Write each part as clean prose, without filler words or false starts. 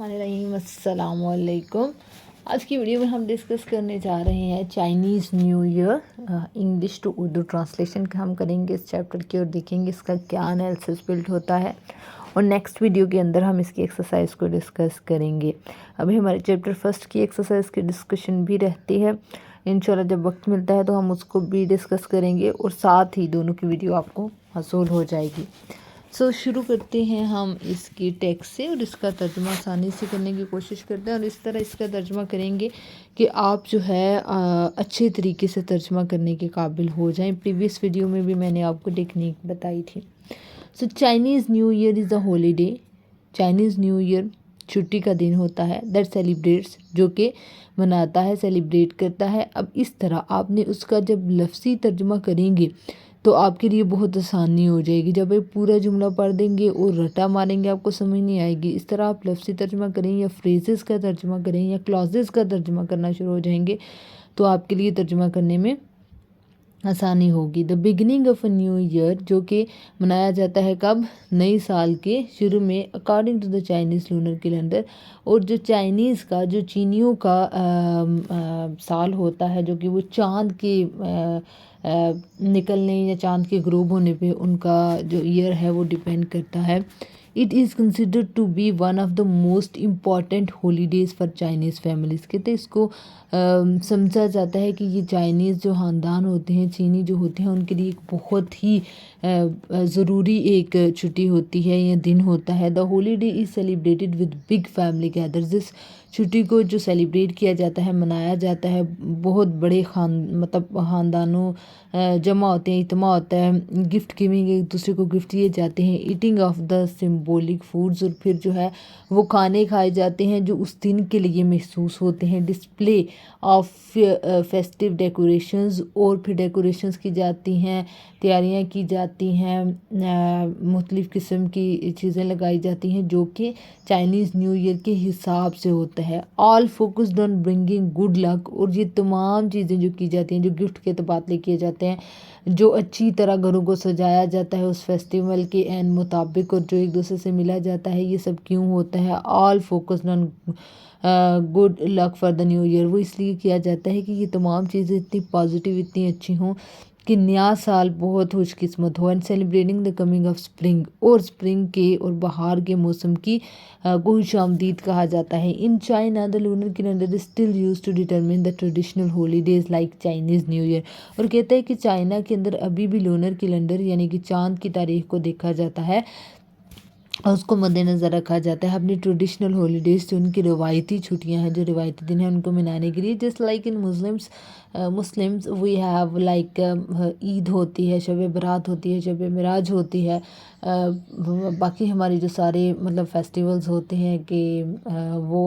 बिस्मिल्लाहिर्रहमानिर्रहीम। अस्सलाम वालेकुम। आज की वीडियो में हम डिस्कस करने जा रहे हैं Chinese new Year. English to Urdu translation का हम करेंगे इस चैप्टर की और देखेंगे इसका क्या एनालिसिस बिल्ड होता है और नेक्स्ट वीडियो के अंदर हम इसकी एक्सरसाइज को डिस्कस करेंगे। अभी हमारे चैप्टर फर्स्ट की एक्सरसाइज की डिस्कशन भी रहती है। इंशाल्लाह जब वक्त मिलता है तो हम उसको भी डिस्कस करेंगे और साथ ही दोनों की वीडियो आपको हसूल हो जाएगी। शुरू करते हैं हम इसकी टेक्स्ट से और इसका तर्जुमा आसानी से करने की कोशिश करते हैं और इस तरह इसका तर्जुमा करेंगे कि आप जो है अच्छे तरीके से तर्जुमा करने के काबिल हो जाएं। प्रीवियस वीडियो में भी मैंने आपको टेक्निक बताई थी। Chinese new year is a holiday. Chinese new year छुट्टी का दिन होता है। दैट सेलिब्रेट्स, जो कि मनाता है, सेलिब्रेट करता है। अब इस तरह आपने उसका जब लफ्ज़ी तर्जुमा करेंगे तो आपके लिए बहुत आसानी हो जाएगी। जब आप पूरा जुमला पढ़ देंगे और रटा मारेंगे आपको समझ नहीं आएगी। इस तरह आप लफ्ज़ी तर्जुमा करें या फ्रेजेस का तर्जुमा करें या क्लॉजेस का तर्जुमा करना शुरू हो जाएंगे तो आपके लिए तर्जुमा करने में आसानी होगी। The beginning of a new year, जो कि मनाया जाता है कब? नई साल के शुरू में, according to the Chinese lunar calendar. और जो चाइनीज़ का, जो चीनियों का साल होता है, जो कि वो चाँद के निकलने या चाँद के ग्रोब होने पे उनका जो ईयर है वो डिपेंड करता है। It is considered to be one of the most important holidays for Chinese families. कहते इसको समझा जाता है कि ये चाइनीज़ जो ख़ानदान होते हैं, चीनी जो होते हैं, उनके लिए एक बहुत ही ज़रूरी एक छुट्टी होती है या दिन होता है। The holiday is celebrated with big family gathers. इस छुट्टी को जो सेलिब्रेट किया जाता है, मनाया जाता है, बहुत बड़े ख़ानदानों जमा होते हैं, इज्तिमा होता है, गिफ्ट गिविंग, एक दूसरे को गिफ्ट दिए जाते हैं, eating of the symbolic foods, और फिर जो है वो खाने खाए जाते हैं जो उस दिन के लिए महसूस होते हैं, डिस्प्ले ऑफ फेस्टिव डेकोरेशंस, और फिर डेकोरेशंस की जाती हैं, तैयारियां की जाती हैं, मुख्तलिफ़ किस्म की चीज़ें लगाई जाती हैं जो कि चाइनीज़ न्यू ईयर के हिसाब से होता है। All focused on bringing good luck, और ये तमाम चीज़ें जो की जाती हैं, जो गिफ्ट के तबादले किए जाते हैं, जो अच्छी तरह घरों को सजाया जाता है उस फेस्टिवल के एन मुताबिक, और जो एक दूसरे से मिला जाता है, ये सब क्यों होता है? All focused on good luck for the new year. वो इसलिए किया जाता है कि ये तमाम चीज़ें इतनी पॉजिटिव, इतनी अच्छी हों कि नया साल बहुत खुशकिस्मत हो। And celebrating the coming of spring, और स्प्रिंग के और बहार के मौसम की खुश आमदीद कहा जाता है। In China the lunar calendar is still use to determine the traditional holidays like Chinese new year. और कहते हैं कि चाइना के अंदर अभी भी लूनर कैलेंडर यानी कि चांद की तारीख को देखा जाता है और उसको मद्देनज़र रखा जाता है अपनी ट्रेडिशनल हॉलीडेज़, जो उनकी रिवायती छुट्टियां हैं, जो रिवायती दिन हैं, उनको मनाने के लिए। Just like in Muslims we have like Eid होती है, शब बरात होती है, शब मिराज होती है। बाकी हमारे जो सारे मतलब फेस्टिवल्स होते हैं कि वो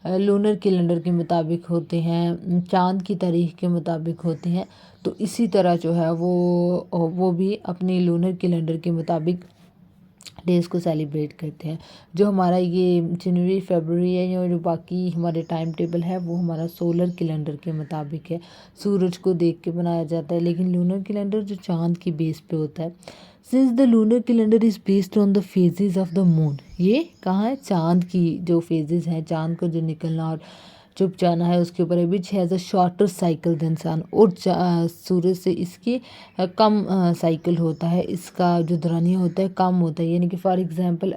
लूनर कैलेंडर के मुताबिक होते हैं, चाँद की तारीख के मुताबिक होते हैं। तो इसी तरह जो है वो भी अपनी लूनर कैलेंडर के मुताबिक डेज़ को सेलिब्रेट करते हैं। जो हमारा ये जनवरी फरवरी है, या जो बाकी हमारे टाइम टेबल है, वो हमारा सोलर कैलेंडर के मुताबिक है, सूरज को देख के बनाया जाता है। लेकिन लूनर कैलेंडर जो चाँद की बेस पे होता है। Since the lunar calendar is based on the phases of the moon, ये कहाँ है? चाँद की जो फेजेस हैं, चाँद को जो निकलना और चुप जाना है, उसके ऊपर है। Which has a shorter cycle than sun, और सूरज से इसकी कम साइकिल होता है, इसका जो दौरानिया होता है कम होता है। यानी कि फॉर एग्ज़ाम्पल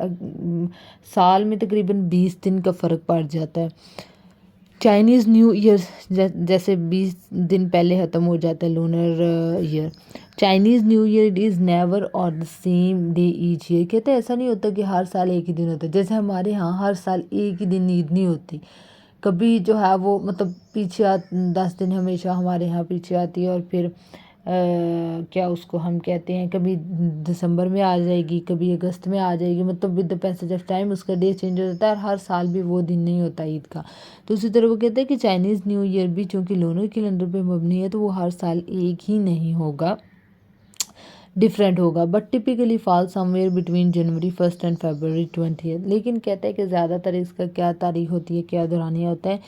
साल में तकरीबन 20 दिन का फ़र्क पड़ जाता है। चाइनीज़ न्यू ईयर जैसे 20 दिन पहले ख़त्म हो जाता है lunar year. Chinese new year is never on the same day each year. कहते हैं ऐसा नहीं होता कि हर साल एक ही दिन होता है। जैसे हमारे यहाँ हर साल एक ही दिन ईद नहीं होती, कभी जो है वो मतलब पीछे 10 दिन हमेशा हमारे यहाँ पीछे आती है, और फिर क्या उसको हम कहते हैं, कभी दिसंबर में आ जाएगी, कभी अगस्त में आ जाएगी। मतलब with the passage of time उसका डे चेंज हो जाता है, और हर साल भी वो दिन नहीं होता ईद का। तो उसी तरह वो कहते हैं कि चाइनीज़ न्यू ईयर भी चूँकि लूनर कैलेंडर पे मबनी है, तो वो हर साल एक ही नहीं होगा, डिफरेंट होगा। But typically fall somewhere between January 1 and February 20। लेकिन कहते हैं कि ज़्यादातर इसका क्या तारीख होती है, क्या दौरानिया होता है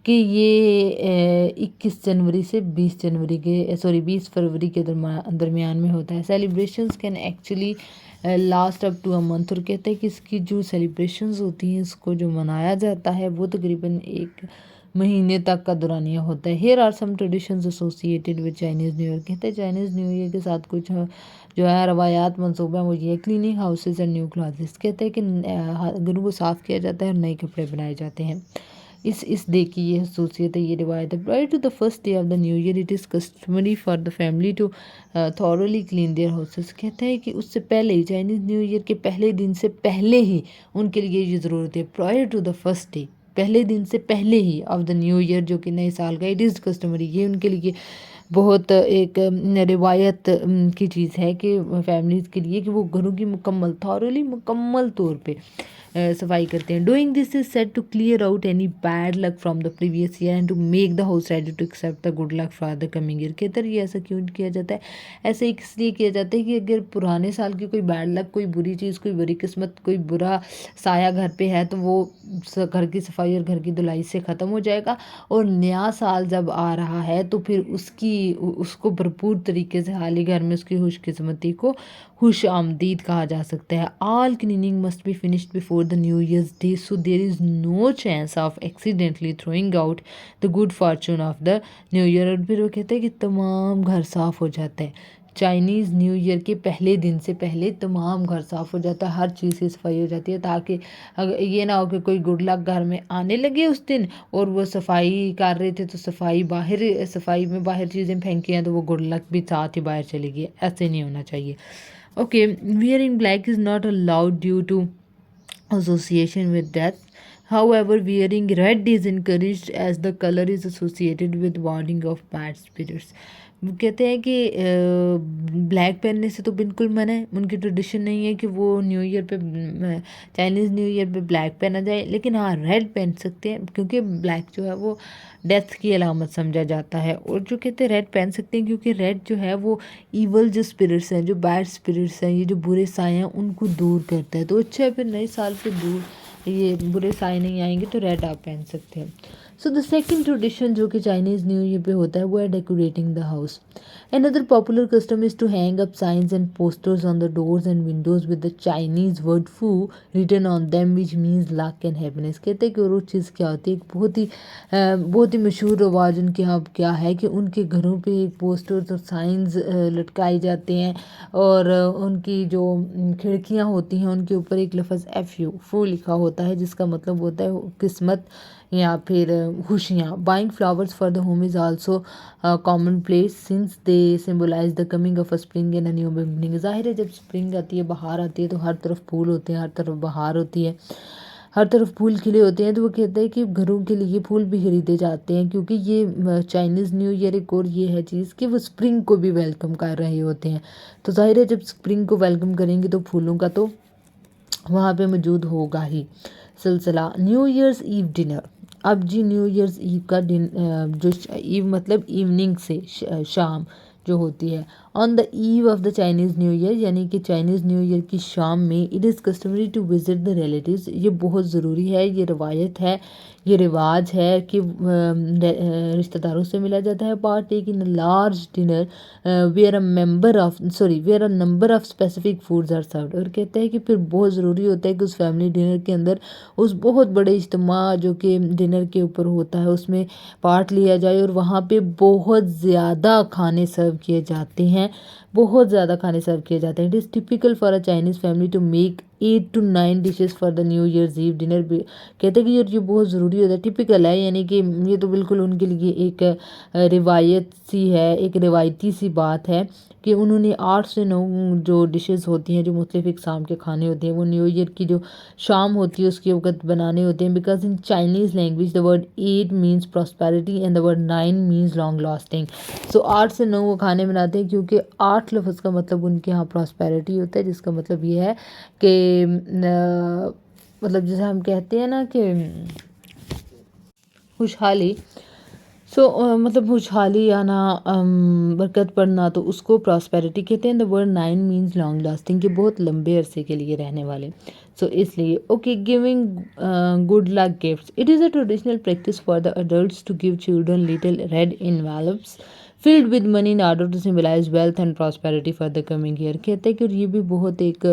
कि ये 21 जनवरी से 20 फरवरी के दरमियान में होता है। Celebrations can actually last up to a month, और कहते हैं कि इसकी जो सेलिब्रेशंस होती हैं, इसको जो मनाया जाता है वो तकरीबन 1 महीने तक का दौरानिया होता है। Here are some traditions associated with Chinese new Year. कहते हैं चाइनीज़ न्यू ईयर के साथ कुछ जो है रवायात मंसूबा है वो ये cleaning houses and new clothes. कहते हैं कि घरों को साफ़ किया जाता है और नए कपड़े बनाए जाते हैं। इस डे की ये खसूसियत है, ये रिवायत है। Prior to the first day of the new year it is customary for the family to thoroughly clean their houses. कहते हैं कि उससे पहले ही, चाइनीज़ न्यू ईयर के पहले दिन से पहले ही उनके लिए ये ज़रूरत है। Prior to the first day, पहले दिन से पहले ही ऑफ द न्यू ईयर, जो कि नए साल का, इट इज़ कस्टमरी, ये उनके लिए बहुत एक रिवायत की चीज़ है कि फैमिलीज़ के लिए कि वो घरों की मुकम्मल तौर पे सफाई करते हैं। Doing this is said to clear out any bad luck from the previous year and to make the house ready to accept the good luck for the coming year. कहते ये ऐसा क्यों किया जाता है? ऐसे इसलिए किया जाता है कि अगर पुराने साल की कोई बैड लक, कोई बुरी चीज़, कोई बुरी किस्मत, कोई बुरा साया घर पे है, तो वो घर की सफाई और घर की धुलाई से ख़त्म हो जाएगा, और नया साल जब आ रहा है तो फिर उसको भरपूर तरीके से हाल ही घर में उसकी खुशकिस्मती को खुश आमदीद कहा जा सकता है। All cleaning must be finished before the new year's day so there is no chance of accidentally throwing out the good fortune of the new year. और फिर वो कहते हैं कि तमाम घर साफ़ हो जाता है। चाइनीज़ न्यू ईयर के पहले दिन से पहले तमाम घर साफ़ हो जाता है, हर चीज़ की सफाई हो जाती है, ताकि अगर ये ना हो कि कोई गुड लक घर में आने लगे उस दिन और वो सफाई कर रहे थे तो सफाई में बाहर चीज़ें फेंकी हैं तो वो गुड लक भी साथ ही बाहर चली गई। ऐसे नहीं होना चाहिए। Okay, wearing black is not allowed due to association with death. However, wearing red is encouraged as the color is associated with warding of bad spirits. वो कहते हैं कि ब्लैक पहनने से तो बिल्कुल मना है, उनकी ट्रेडिशन नहीं है कि वो न्यू ईयर पे, चाइनीज़ न्यू ईयर पे ब्लैक पहना जाए, लेकिन हाँ रेड पहन सकते हैं क्योंकि ब्लैक जो है वो डेथ की अलामत समझा जाता है। और जो कहते हैं रेड पहन सकते हैं क्योंकि रेड जो है वो ईवल जो स्पिरिट्स हैं, जो बैड स्पिरिट्स हैं, ये जो बुरे साए हैं उनको दूर करता है। तो अच्छा है, फिर नए साल से दूर ये बुरे साए नहीं आएंगे, तो रेड आप पहन सकते हैं। सो द सेकेंड ट्रेडिशन जो कि चाइनीज़ न्यू ईयर पे होता है वो है decorating the house. Another popular custom is to hang up signs and posters on the doors and windows with the Chinese word "fu" written on them, which means luck and happiness. कहते हैं कि वो चीज़ क्या होती है, एक बहुत ही मशहूर रवाज उनके यहाँ क्या है कि उनके घरों पे एक पोस्टर्स और साइंस लटकाए जाते हैं, और उनकी जो खिड़कियाँ होती हैं उनके ऊपर एक लफ्ज़ FU फू लिखा होता है, जिसका मतलब होता है किस्मत या फिर खुशियाँ। Buying flowers for the home is also commonplace since they symbolise the coming of a spring and a new beginning. ज़ाहिर है जब स्प्रिंग आती है, बाहर आती है, तो हर तरफ फूल होते हैं, हर तरफ बहार होती है, हर तरफ फूल खिले होते हैं। तो वो कहते हैं कि घरों के लिए फूल भी खरीदे जाते हैं, क्योंकि ये चाइनीज़ न्यू ईयर एक और ये है चीज़ कि वो स्प्रिंग को भी वेलकम कर रहे होते हैं। तो ज़ाहिर है जब स्प्रिंग को वेलकम करेंगे तो फूलों का तो वहाँ पे मौजूद होगा ही। सिलसिला न्यू ईयर्स ईव डिनर। अब जी न्यू ईयर्स ईव का जो ईव मतलब इवनिंग से शाम जो होती है, on the eve of the Chinese new Year, यानी कि चाइनीज़ न्यू ईयर की शाम में, it is customary to visit the relatives. ये बहुत ज़रूरी है, ये रवायत है, ये रिवाज है कि रिश्तेदारों से मिला जाता है। Partake in large dinner where a number of specific foods are served. और कहते हैं कि फिर बहुत ज़रूरी होता है कि उस फैमिली डिनर के अंदर उस बहुत बड़े इज्तिमा जो कि डिनर के ऊपर होता है उसमें पार्ट लिया जाए, और वहाँ पे बहुत ज़्यादा खाने सर्व किए जाते हैं, बहुत ज़्यादा खाने सर्व किए जाते हैं। It is typical for a Chinese family to make 8 to 9 dishes for the new Year's Eve dinner. कहते हैं कि ये बहुत ज़रूरी होता है, टिपिकल है, यानी कि ये तो बिल्कुल उनके लिए एक रिवायत सी है, एक रिवायती सी बात है कि उन्होंने 8 से 9 जो डिशेज़ होती हैं, जो मुख्तलिफ इक़साम के खाने होते हैं, वो न्यू ईयर की जो शाम होती है उसके वक्त बनाने होते हैं। Because in Chinese language the word 8 means prosperity and the word 9 means long lasting. So 8 से 9 वो खाने बनाते हैं क्योंकि 8 लफ्ज़ का मतलब उनके यहाँ प्रॉस्पेरिटी होता है, जिसका मतलब ये है कि मतलब जैसे हम कहते हैं ना कि खुशहाली, मतलब खुशहाली आना, बरकत पड़ना, तो उसको प्रॉस्पेरिटी कहते हैं। The word 9 means long lasting, के बहुत लंबे अरसे के लिए रहने वाले। सो इसलिए okay giving good luck gifts, it is a traditional practice for the adults to give children little red envelopes filled with money in order to symbolize wealth and prosperity for the coming year। कहते हैं कि ये भी बहुत एक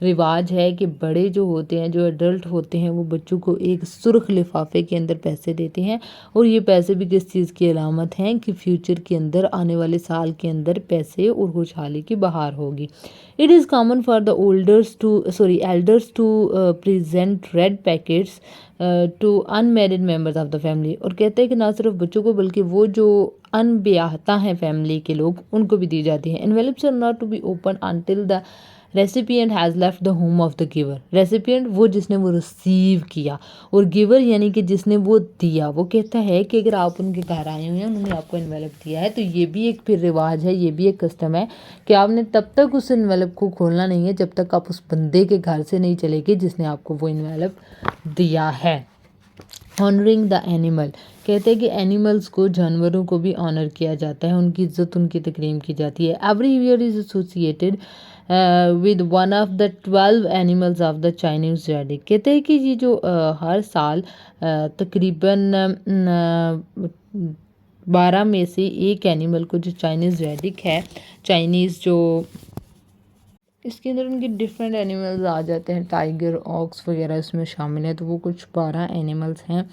रिवाज है कि बड़े जो होते हैं, जो एडल्ट होते हैं, वो बच्चों को एक सुर्ख लिफाफे के अंदर पैसे देते हैं और ये पैसे भी किस चीज़ की अलामत हैं कि फ्यूचर के अंदर, आने वाले साल के अंदर पैसे और खुशहाली की बहार होगी। It is common for the elders to present red packets to unmarried members of the family. और कहते हैं कि ना सिर्फ बच्चों को बल्कि वो जो अनब्याहता हैं फैमिली के लोग, उनको भी दी जाती है। Envelopes are not to be open until the recipient has left the home of the giver. Recipient वो जिसने वो रिसीव किया, और गिवर यानी कि जिसने वो दिया। वो कहता है कि अगर आप उनके घर आए हुए हैं, उन्होंने आपको एनवेलप दिया है, तो ये भी एक फिर रिवाज है, ये भी एक कस्टम है कि आपने तब तक उस एनवेलप को खोलना नहीं है जब तक आप उस बंदे के घर से नहीं चले गए जिसने आपको वो एनवेलप दिया है। ऑनरिंग द एनिमल, कहते हैं कि एनिमल्स को, जानवरों को भी ऑनर किया जाता है, उनकी इज्जत, उनकी तकरीम की जाती है। Every year is associated with one of the 12 animals of the Chinese zodiac. कहते हैं कि ये जो हर साल तकरीबन 12 में से एक एनिमल को, जो चाइनीज ज़ोडिएक है, चाइनीज़ जो इसके अंदर उनके डिफरेंट एनिमल्स आ जाते हैं, टाइगर, ऑक्स वगैरह इसमें शामिल है। तो वो कुछ 12 एनिमल्स हैं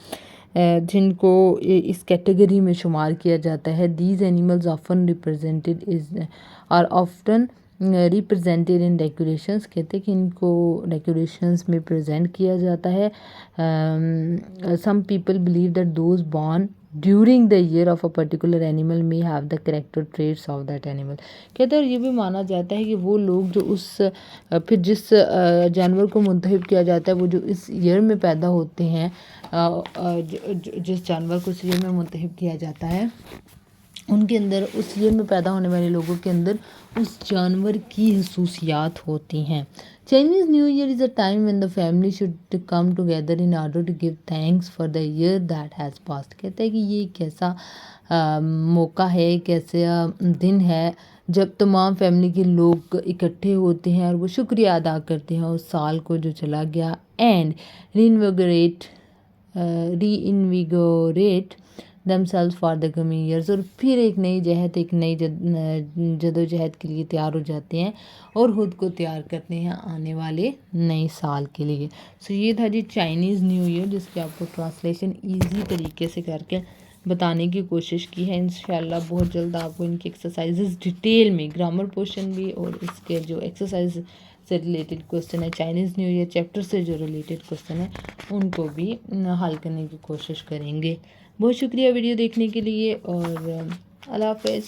जिनको इस कैटेगरी में शुमार किया जाता है। These animals often represented in decorations. कहते हैं कि इनको डेकोरेशंस में प्रेजेंट किया जाता है। Some people believe that those born during the year of a particular animal may have the character traits of that animal. कहते हैं, और ये भी माना जाता है कि वो लोग जो उस फिर जिस जानवर को मुंतखब किया जाता है, वो जो इस ईयर में पैदा होते हैं, जिस जानवर को इस ईयर में मुंतखब किया जाता है, उनके अंदर, उस ईयर में पैदा होने वाले लोगों के अंदर उस जानवर की खसूसियात होती हैं। Chinese new year is a time when the family should come together in order to give thanks for the year that has passed. कहते हैं कि ये एक ऐसा मौका है, एक ऐसा दिन है जब तमाम फैमिली के लोग इकट्ठे होते हैं और वो शुक्रिया अदा करते हैं उस साल को जो चला गया। And reinvigorate themselves for the coming years, और फिर एक नई जहद, एक नई जदोजहद के लिए तैयार हो जाते हैं और ख़ुद को तैयार करते हैं आने वाले नए साल के लिए। सो ये था जी चाइनीज़ न्यू ईयर, जिसकी आपको ट्रांसलेशन ईजी तरीके से करके बताने की कोशिश की है। इंशाल्लाह बहुत जल्द आपको इनकी एक्सरसाइजेज डिटेल में, ग्रामर पोर्शन भी और इसके जो एक्सरसाइज से रिलेटेड क्वेश्चन है, चाइनीज़ न्यू ईयर चैप्टर से जो रिलेटेड क्वेश्चन है, उनको भी हल करने की कोशिश करेंगे। बहुत शुक्रिया वीडियो देखने के लिए और अल्लाह हाफ़िज़।